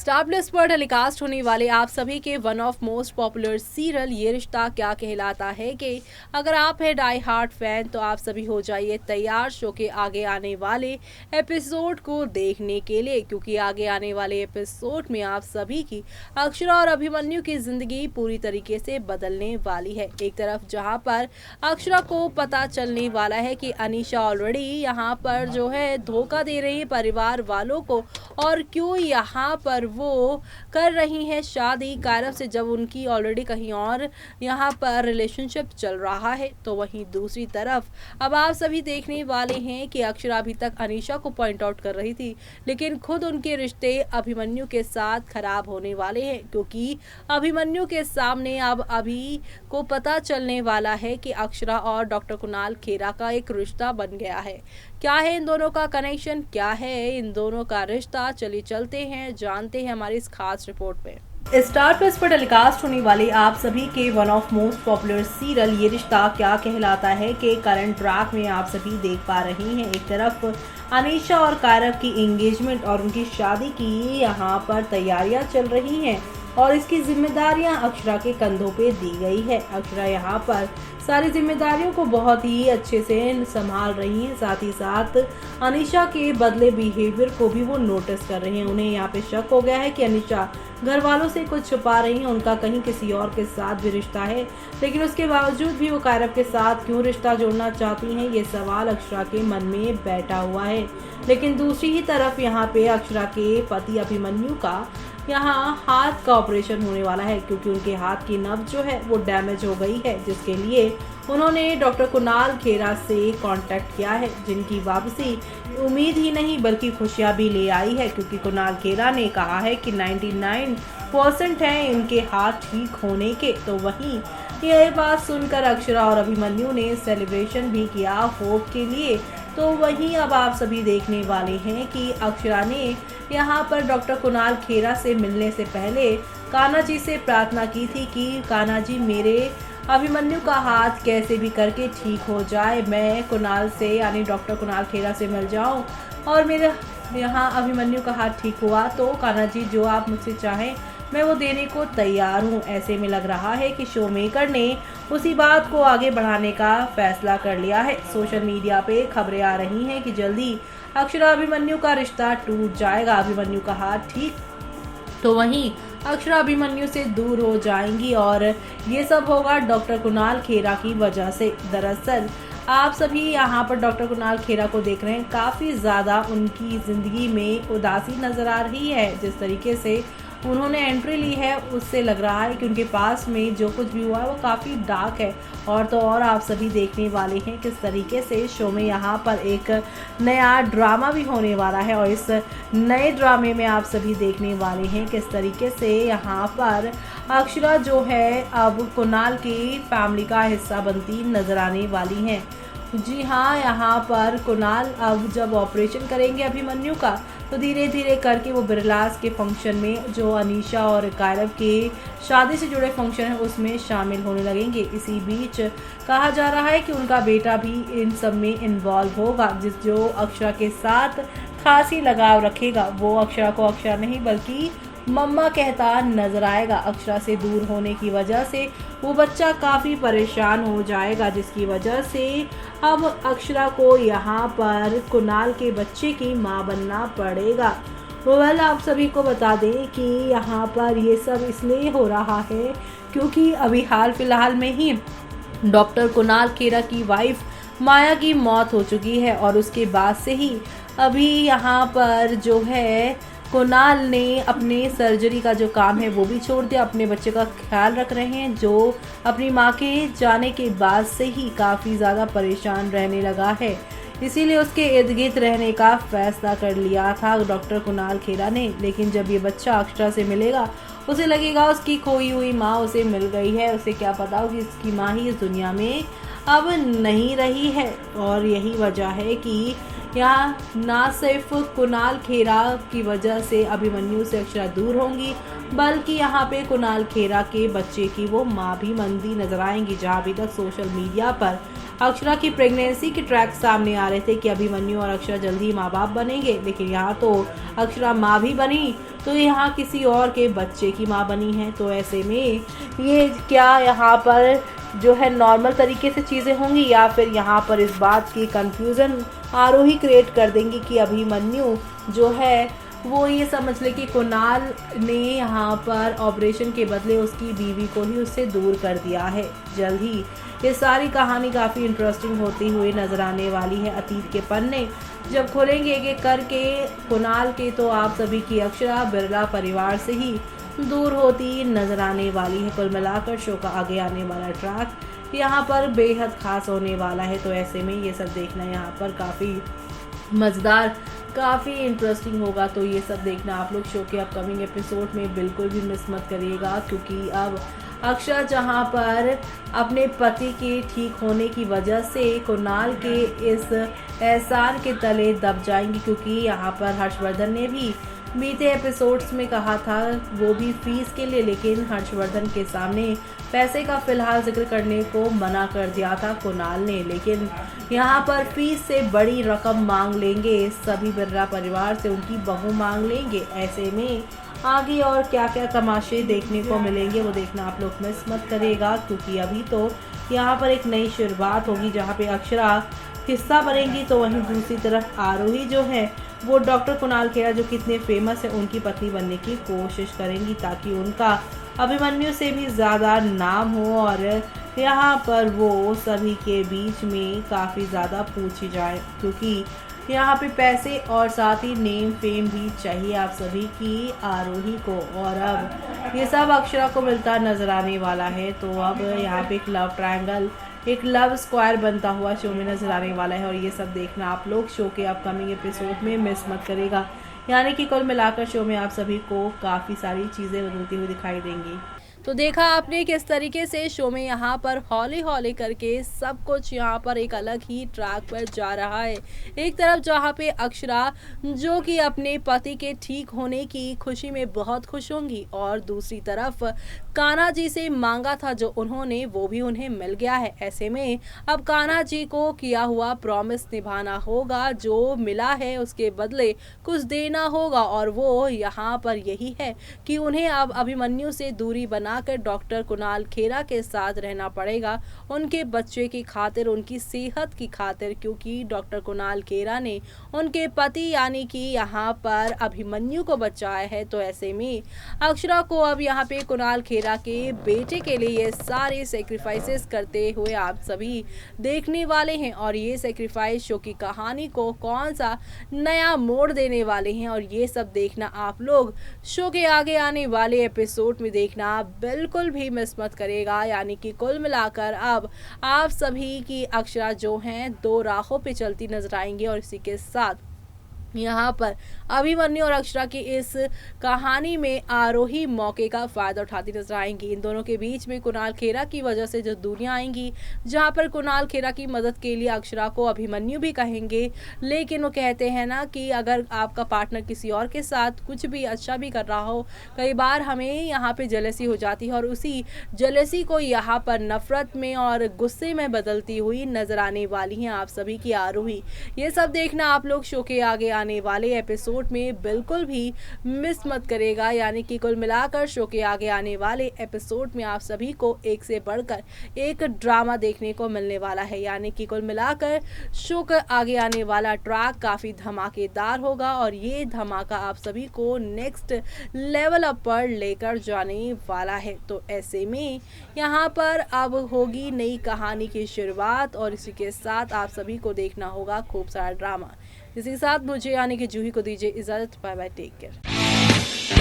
Star plus पर telecast होने वाले आप सभी के one of most popular serial ये रिश्ता क्या कहलाता है कि अगर आप है डाई हार्ट फैन तो आप सभी हो जाइए तैयार शो के आगे आने वाले एपिसोड को देखने के लिए, क्योंकि आगे आने वाले एपिसोड में आप सभी की अक्षरा और अभिमन्यु की जिंदगी पूरी तरीके से बदलने वाली है। एक तरफ जहां पर अक्षरा को पता चलने वाला है कि अनीशा ऑलरेडी यहाँ पर जो है धोखा दे रही है परिवार वालों को, और क्यों यहाँ पर वो कर रही हैं शादी कायरव से जब उनकी ऑलरेडी कहीं और यहाँ पर रिलेशनशिप चल रहा है। तो वहीं दूसरी तरफ अब आप सभी देखने वाले हैं कि अक्षरा अभी तक अनीशा को पॉइंट आउट कर रही थी, लेकिन खुद उनके रिश्ते अभिमन्यु के साथ खराब होने वाले हैं, क्योंकि अभिमन्यु के सामने अब अभी को पता चलने वाला है कि अक्षरा और डॉक्टर कुणाल खेरा का एक रिश्ता बन गया है। क्या है इन दोनों का कनेक्शन, क्या है इन दोनों का रिश्ता, चलिए चलते हैं जानते हैं हमारी इस खास रिपोर्ट में। स्टार प्लस पर टेलीकास्ट होने वाले आप सभी के one of most popular serial ये रिश्ता क्या कहलाता है कि करंट ट्रैक में आप सभी देख पा रही हैं। एक तरफ अनीशा और कायरव की एंगेजमेंट और उनकी शादी की यहाँ पर तैयारियां चल रही हैं और इसकी जिम्मेदारियां अक्षरा के कंधों पे दी गई है। अक्षरा यहाँ पर सारी जिम्मेदारियों को बहुत ही अच्छे से संभाल रही हैं, साथ ही साथ अनीशा के बदले बिहेवियर को भी वो नोटिस कर रही हैं। उन्हें यहाँ पे शक हो गया है कि अनीशा घर वालों से कुछ छुपा रही हैं, उनका कहीं किसी और के साथ भी रिश्ता है, लेकिन उसके बावजूद भी वो कायरव के साथ क्यों रिश्ता जोड़ना चाहती हैं, ये सवाल अक्षरा के मन में बैठा हुआ है। लेकिन दूसरी ही तरफ यहाँ पे अक्षरा के पति अभिमन्यु का यहाँ हाथ का ऑपरेशन होने वाला है, क्योंकि उनके हाथ की नब्ज जो है वो डैमेज हो गई है, जिसके लिए उन्होंने डॉक्टर कुणाल खेरा से कांटेक्ट किया है, जिनकी वापसी उम्मीद ही नहीं बल्कि खुशियां भी ले आई है, क्योंकि कुणाल खेरा ने कहा है कि 99% है इनके हाथ ठीक होने के। तो वहीं यह बात सुनकर अक्षरा और अभिमन्यु ने सेलिब्रेशन भी किया होप के लिए। तो वहीं अब आप सभी देखने वाले हैं कि अक्षरा ने यहाँ पर डॉक्टर कुणाल खेरा से मिलने से पहले कान्हा जी से प्रार्थना की थी कि कान्हा जी मेरे अभिमन्यु का हाथ कैसे भी करके ठीक हो जाए, मैं कुणाल से यानी डॉक्टर कुणाल खेरा से मिल जाऊं और मेरे यहाँ अभिमन्यु का हाथ ठीक हुआ तो कान्हा जी जो आप मुझसे चाहें मैं वो देने को तैयार हूँ। ऐसे में लग रहा है कि शो मेकर ने उसी बात को आगे बढ़ाने का फैसला कर लिया है। सोशल मीडिया पे खबरें आ रही हैं कि जल्दी अक्षरा अभिमन्यु का रिश्ता टूट जाएगा, अभिमन्यु का हाथ ठीक तो वहीं अक्षरा अभिमन्यु से दूर हो जाएंगी और ये सब होगा डॉक्टर कुणाल खेरा की वजह से। दरअसल आप सभी यहाँ पर डॉक्टर कुणाल खेरा को देख रहे हैं, काफ़ी ज़्यादा उनकी ज़िंदगी में उदासी नज़र आ रही है। जिस तरीके से उन्होंने एंट्री ली है उससे लग रहा है कि उनके पास में जो कुछ भी हुआ है वो काफ़ी डार्क है। और तो और आप सभी देखने वाले हैं किस तरीके से शो में यहाँ पर एक नया ड्रामा भी होने वाला है, और इस नए ड्रामे में आप सभी देखने वाले हैं किस तरीके से यहाँ पर अक्षरा जो है अब कुणाल की फैमिली का हिस्सा बनती नजर आने वाली हैं। जी हाँ, यहाँ पर कुणाल अब जब ऑपरेशन करेंगे अभिमन्यु का तो धीरे धीरे करके वो बिरलास के फंक्शन में जो अनीशा और कायरव के शादी से जुड़े फंक्शन है उसमें शामिल होने लगेंगे। इसी बीच कहा जा रहा है कि उनका बेटा भी इन सब में इन्वॉल्व होगा, जो अक्षरा के साथ खासी लगाव रखेगा। वो अक्षरा को अक्षरा नहीं बल्कि मम्मा कहता नजर आएगा। अक्षरा से दूर होने की वजह से वो बच्चा काफ़ी परेशान हो जाएगा, जिसकी वजह से अब अक्षरा को यहाँ पर कुणाल के बच्चे की माँ बनना पड़ेगा। वेल आप सभी को बता दें कि यहाँ पर ये सब इसलिए हो रहा है क्योंकि अभी हाल फिलहाल में ही डॉक्टर कुणाल खेरा की वाइफ माया की मौत हो चुकी है, और उसके बाद से ही अभी यहाँ पर जो है कुणाल ने अपने सर्जरी का जो काम है वो भी छोड़ दिया, अपने बच्चे का ख्याल रख रहे हैं, जो अपनी माँ के जाने के बाद से ही काफ़ी ज़्यादा परेशान रहने लगा है। इसीलिए उसके इर्द गिर्द रहने का फैसला कर लिया था डॉक्टर कुणाल खेरा ने। लेकिन जब ये बच्चा अक्षरा से मिलेगा उसे लगेगा उसकी खोई हुई माँ उसे मिल गई है, उसे क्या पता हो कि इसकी माँ ही इस दुनिया में अब नहीं रही है। और यही वजह है कि यहाँ ना सिर्फ कुणाल खेरा की वजह से अभिमन्यु से अक्षरा दूर होंगी, बल्कि यहाँ पे कुणाल खेरा के बच्चे की वो माँ भी बनती नजर आएंगी। जहाँ अभी तक सोशल मीडिया पर अक्षरा की प्रेगनेंसी के ट्रैक सामने आ रहे थे कि अभिमन्यु और अक्षरा जल्दी माँ बाप बनेंगे, लेकिन यहाँ तो अक्षरा माँ भी बनी तो यहाँ किसी और के बच्चे की माँ बनी है। तो ऐसे में ये क्या यहाँ पर जो है नॉर्मल तरीके से चीज़ें होंगी, या फिर यहाँ पर इस बात की कंफ्यूजन आरोही क्रिएट कर देंगी कि अभिमन्यु जो है वो ये समझ ले कि कुणाल ने यहाँ पर ऑपरेशन के बदले उसकी बीवी को ही उससे दूर कर दिया है। जल्द ही ये सारी कहानी काफ़ी इंटरेस्टिंग होती हुई नजर आने वाली है। अतीत के पन्ने जब खोलेंगे एक एक करके कुणाल के, तो आप सभी की अक्षरा बिरला परिवार से ही दूर होती नजर आने वाली है। कुल मिलाकर शो का आगे आने वाला ट्रैक यहाँ पर बेहद खास होने वाला है। तो ऐसे में ये सब देखना यहाँ पर काफ़ी मज़ेदार, काफ़ी इंटरेस्टिंग होगा। तो ये सब देखना आप लोग शो के अपकमिंग एपिसोड में बिल्कुल भी मिस मत करिएगा, क्योंकि अब अक्षरा जहां पर अपने पति के ठीक होने की वजह से कुणाल के इस एहसान के तले दब जाएंगी, क्योंकि यहाँ पर हर्षवर्धन ने भी बीते एपिसोड्स में कहा था, वो भी फीस के लिए, लेकिन हर्षवर्धन के सामने पैसे का फिलहाल जिक्र करने को मना कर दिया था कुणाल ने। लेकिन यहाँ पर फीस से बड़ी रकम मांग लेंगे सभी बिरला परिवार से, उनकी बहू मांग लेंगे। ऐसे में आगे और क्या क्या तमाशे देखने को मिलेंगे वो देखना आप लोग मिस मत करिएगा, क्योंकि अभी तो यहाँ पर एक नई शुरुआत होगी जहाँ पे अक्षरा हिस्सा बनेंगी, तो वहीं दूसरी तरफ आरोही जो है वो डॉक्टर कुणाल खेरा जो कितने फेमस है उनकी पत्नी बनने की कोशिश करेंगी, ताकि उनका अभिमन्यु से भी ज़्यादा नाम हो और यहाँ पर वो सभी के बीच में काफ़ी ज़्यादा पूछी जाए, क्योंकि यहाँ पे पैसे और साथ ही नेम फेम भी चाहिए आप सभी की आरोही को। और अब ये सब अक्षरा को मिलता नजर आने वाला है। तो अब यहाँ पे एक लव ट्रायंगल, एक लव स्क्वायर बनता हुआ शो में नजर आने वाला है, और ये सब देखना आप लोग शो के अपकमिंग एपिसोड में मिस मत करेगा। यानी कि कुल मिलाकर शो में आप सभी को काफ़ी सारी चीज़ें बदलती हुई दिखाई देंगी। तो देखा आपने किस तरीके से शो में यहाँ पर हौले हौले करके सब कुछ यहाँ पर एक अलग ही ट्रैक पर जा रहा है। एक तरफ जहाँ पे अक्षरा जो कि अपने पति के ठीक होने की खुशी में बहुत खुश होंगी, और दूसरी तरफ कान्हा जी से मांगा था जो उन्होंने, वो भी उन्हें मिल गया है। ऐसे में अब कान्हा जी को किया हुआ प्रॉमिस निभाना होगा, जो मिला है उसके बदले कुछ देना होगा, और वो यहाँ पर यही है कि उन्हें अब अभिमन्यु से दूरी बनाकर डॉक्टर कुणाल खेरा के साथ रहना पड़ेगा, उनके बच्चे की खातिर, उनकी सेहत की खातिर, क्योंकि डॉक्टर कुणाल खेरा ने उनके पति यानी कि यहाँ पर अभिमन्यु को बचाया है। तो ऐसे में अक्षरा को अब यहाँ पे कुणाल खेरा के बेटे के लिए ये सारे सेक्रीफाइसेस करते हुए आप सभी देखने वाले हैं, और ये सेक्रीफाइस शो की कहानी को कौन सा नया मोड़ देने वाले हैं, और ये सब देखना आप लोग शो के आगे आने वाले एपिसोड में देखना बिल्कुल भी मिस मत करेगा। यानी कि कुल मिलाकर अब आप सभी की अक्षरा जो हैं दो राहों पे चलती नजर आएंगी, और इसी के साथ यहाँ पर अभिमन्यु और अक्षरा की इस कहानी में आरोही मौके का फायदा उठाती नजर आएंगी। इन दोनों के बीच में कुणाल खेरा की वजह से जो दूरियां आएंगी, जहाँ पर कुणाल खेरा की मदद के लिए अक्षरा को अभिमन्यु भी कहेंगे, लेकिन वो कहते हैं ना कि अगर आपका पार्टनर किसी और के साथ कुछ भी अच्छा भी कर रहा हो, कई बार हमें यहाँ पे जेलसी हो जाती है, और उसी जेलसी को यहाँ पर नफरत में और गुस्से में बदलती हुई नजर आने वाली हैं आप सभी की आरोही। ये सब देखना आप लोग शो के आगे आने वाले एपिसोड में बिल्कुल भी मिस मत करेगा। यानी कि कुल मिलाकर शो के आगे आने वाले एपिसोड में आप सभी को एक से बढ़कर एक ड्रामा देखने को मिलने वाला है। यानी कि कुल मिलाकर शो के आगे आने वाला ट्रैक काफी धमाकेदार होगा, और ये धमाका आप सभी को नेक्स्ट लेवल अप पर लेकर जाने वाला है। तो ऐसे में यहाँ पर अब होगी नई कहानी की शुरुआत, और इसी के साथ आप सभी को देखना होगा खूब सारा ड्रामा। इसी के साथ मुझे यानी कि जूही को दीजिए इजाजत। Bye bye, take care.